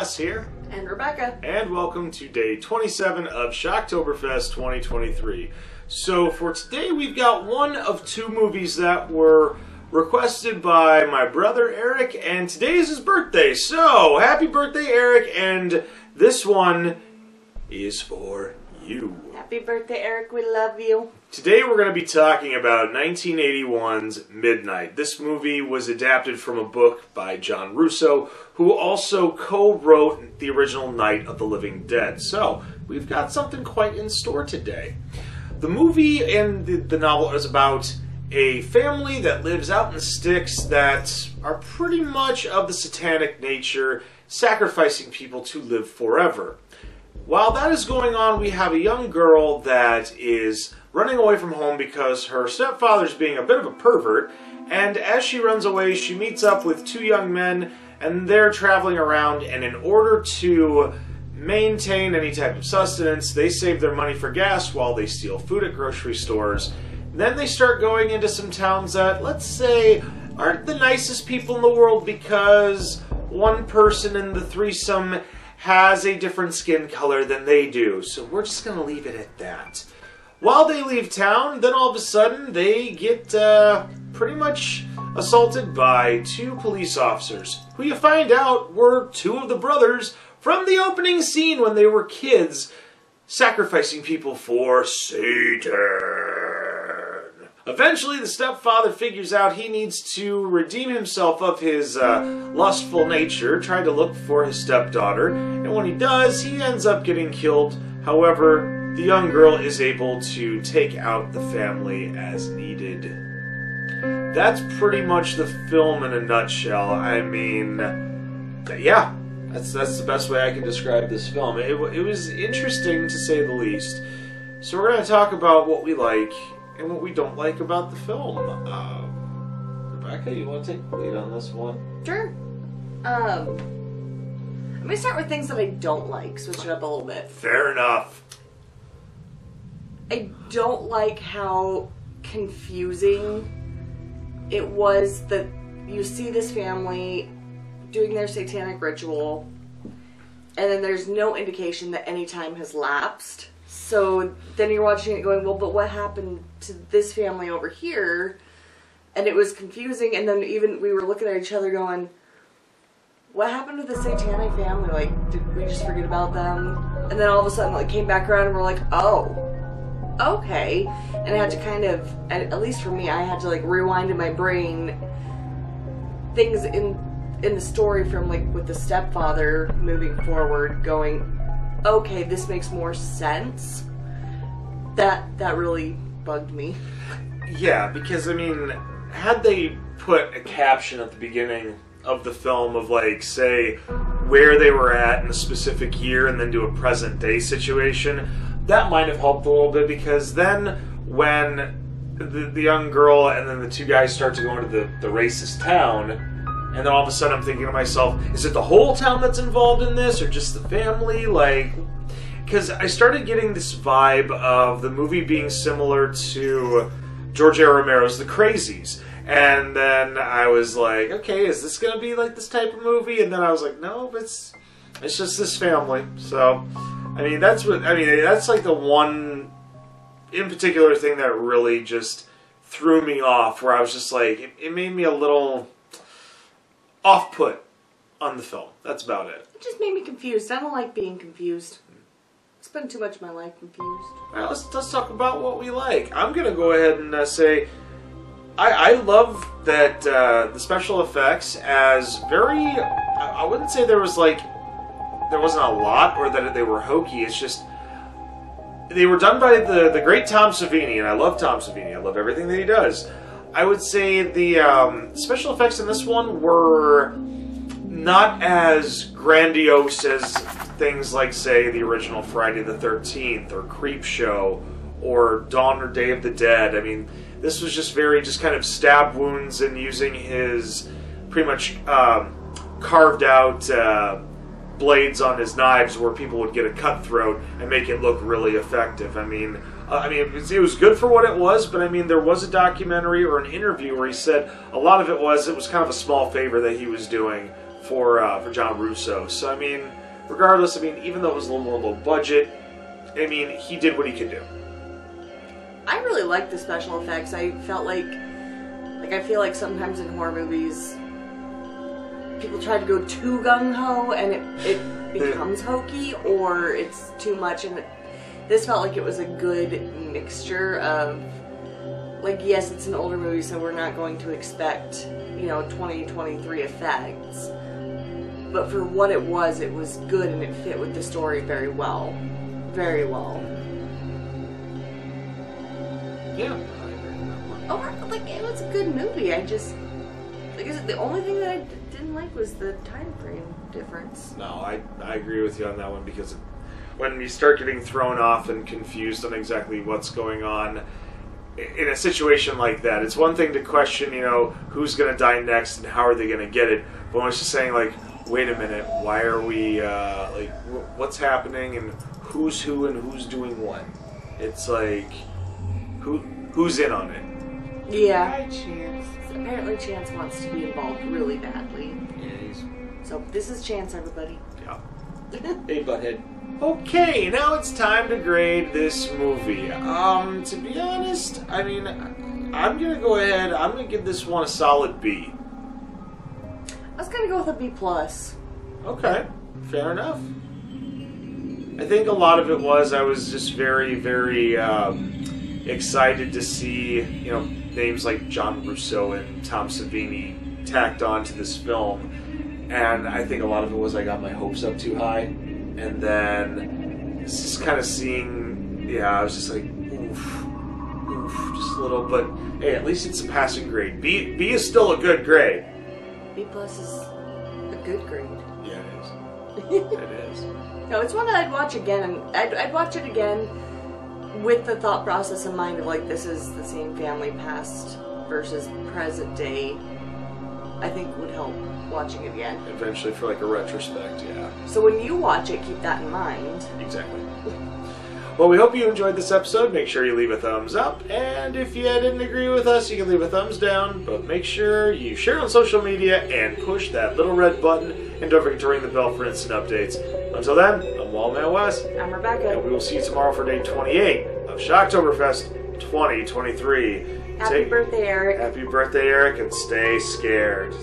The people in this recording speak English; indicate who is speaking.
Speaker 1: Wes here.
Speaker 2: And Rebecca.
Speaker 1: And welcome to day 27 of SHOCKTOBERFEST 2023. So for today we've got one of two movies that were requested by my brother Eric, and today is his birthday. So happy birthday, Eric, and this one is for you.
Speaker 2: Happy birthday, Eric. We love you.
Speaker 1: Today we're going to be talking about 1981's Midnight. This movie was adapted from a book by John Russo, who also co-wrote the original Night of the Living Dead. So we've got something quite in store today. The movie and the novel is about a family that lives out in the sticks that are pretty much of the satanic nature, sacrificing people to live forever. While that is going on, we have a young girl that is running away from home because her stepfather's being a bit of a pervert, and as she runs away, she meets up with two young men, and they're traveling around, and in order to maintain any type of sustenance, they save their money for gas while they steal food at grocery stores. Then they start going into some towns that, let's say, aren't the nicest people in the world because one person in the threesome has a different skin color than they do. So we're just going to leave it at that. While they leave town, then all of a sudden they get pretty much assaulted by two police officers, who you find out were two of the brothers from the opening scene when they were kids, sacrificing people for Satan. Eventually, the stepfather figures out he needs to redeem himself of his lustful nature, trying to look for his stepdaughter, and when he does, he ends up getting killed. However, the young girl is able to take out the family as needed. That's pretty much the film in a nutshell. I mean, yeah, that's the best way I can describe this film. It was interesting, to say the least. So we're going to talk about what we like and what we don't like about the film. Rebecca, you want to take the lead on this one?
Speaker 2: Sure. Let me start with things that I don't like, switch it up a little bit.
Speaker 1: Fair enough.
Speaker 2: I don't like how confusing it was that you see this family doing their satanic ritual, and then there's no indication that any time has lapsed. So then you're watching it going, well, but what happened to this family over here? And it was confusing, and then even we were looking at each other going, what happened to the satanic family? Like, did we just forget about them? And then all of a sudden, like, came back around and we're like, oh, okay. And I had to kind of, at least for me, I had to, like, rewind in my brain things in the story from, like, with the stepfather moving forward, going, okay, this makes more sense. That really bugged me.
Speaker 1: Yeah, because, I mean, had they put a caption at the beginning of the film of, like, say, where they were at in a specific year and then do a present day situation, that might have helped a little bit, because then when the young girl and then the two guys start to go into the racist town, and then all of a sudden I'm thinking to myself, is it the whole town that's involved in this, or just the family? Like, because I started getting this vibe of the movie being similar to George A. Romero's The Crazies. And then I was like, okay, is this going to be like this type of movie? And then I was like, no, it's just this family. So, I mean, that's like the one in particular thing that really just threw me off, where I was just like, it made me a little off-put on the film. That's about it.
Speaker 2: It just made me confused. I don't like being confused. I spend too much of my life confused.
Speaker 1: Alright, let's talk about what we like. I'm going to go ahead and say I love that the special effects as very, I wouldn't say there wasn't a lot or that they were hokey. It's just they were done by the great Tom Savini, and I love Tom Savini. I love everything that he does. I would say the special effects in this one were not as grandiose as things like, say, the original Friday the 13th or Creepshow or Dawn or Day of the Dead. I mean, this was just kind of stab wounds and using his pretty much carved out blades on his knives where people would get a cut throat and make it look really effective. I mean, it was good for what it was, but I mean, there was a documentary or an interview where he said a lot of it was kind of a small favor that he was doing for John Russo. So I mean, regardless, I mean, even though it was a little more low budget, I mean, he did what he could do.
Speaker 2: I really liked the special effects. I felt like I feel like sometimes in horror movies, people try to go too gung-ho and it becomes hokey, or it's too much, and this felt like it was a good mixture of, like, yes, it's an older movie, so we're not going to expect, 2023 effects, but for what it was good, and it fit with the story very well. Very well.
Speaker 1: Yeah, I agree with that one.
Speaker 2: Overall, like, it was a good movie. I just, like I said, the only thing that I didn't like was the time frame difference.
Speaker 1: No, I agree with you on that one, because when you start getting thrown off and confused on exactly what's going on in a situation like that, it's one thing to question, who's going to die next and how are they going to get it, but when it's just saying, like, wait a minute, why are we, what's happening and who's who and who's doing what? It's like, who's in on it?
Speaker 2: Yeah.
Speaker 1: Hi, Chance.
Speaker 2: Apparently Chance wants to be involved really badly.
Speaker 1: Yeah,
Speaker 2: So this is Chance, everybody.
Speaker 1: yeah.
Speaker 3: Hey, butthead.
Speaker 1: Okay, now it's time to grade this movie. To be honest, I mean, I'm gonna go ahead, I'm gonna give this one a solid B.
Speaker 2: I was gonna go with a B+.
Speaker 1: Okay, fair enough. I think a lot of it was I was just very, very excited to see, names like John Russo and Tom Savini tacked on to this film. And I think a lot of it was I got my hopes up too high. And then just kind of seeing, I was just like, oof, just a little. But hey, at least it's a passing grade. B is still a good grade.
Speaker 2: B+ is a good grade.
Speaker 1: Yeah, it is. It is.
Speaker 2: No, it's one that I'd watch again, and I'd watch it again with the thought process in mind of, like, this is the same family, past versus present day. I think would help watching it again.
Speaker 1: Eventually for like a retrospect, yeah.
Speaker 2: So when you watch it, keep that in mind.
Speaker 1: Exactly. Well, we hope you enjoyed this episode. Make sure you leave a thumbs up, and if you didn't agree with us, you can leave a thumbs down, but make sure you share on social media and push that little red button, and don't forget to ring the bell for instant updates. Until then, I'm Wallman West,
Speaker 2: I'm Rebecca.
Speaker 1: and we will see you tomorrow for day 28 of SHOCKTOBERFEST 2023.
Speaker 2: Happy birthday, Eric.
Speaker 1: Happy birthday, Eric, and stay scared.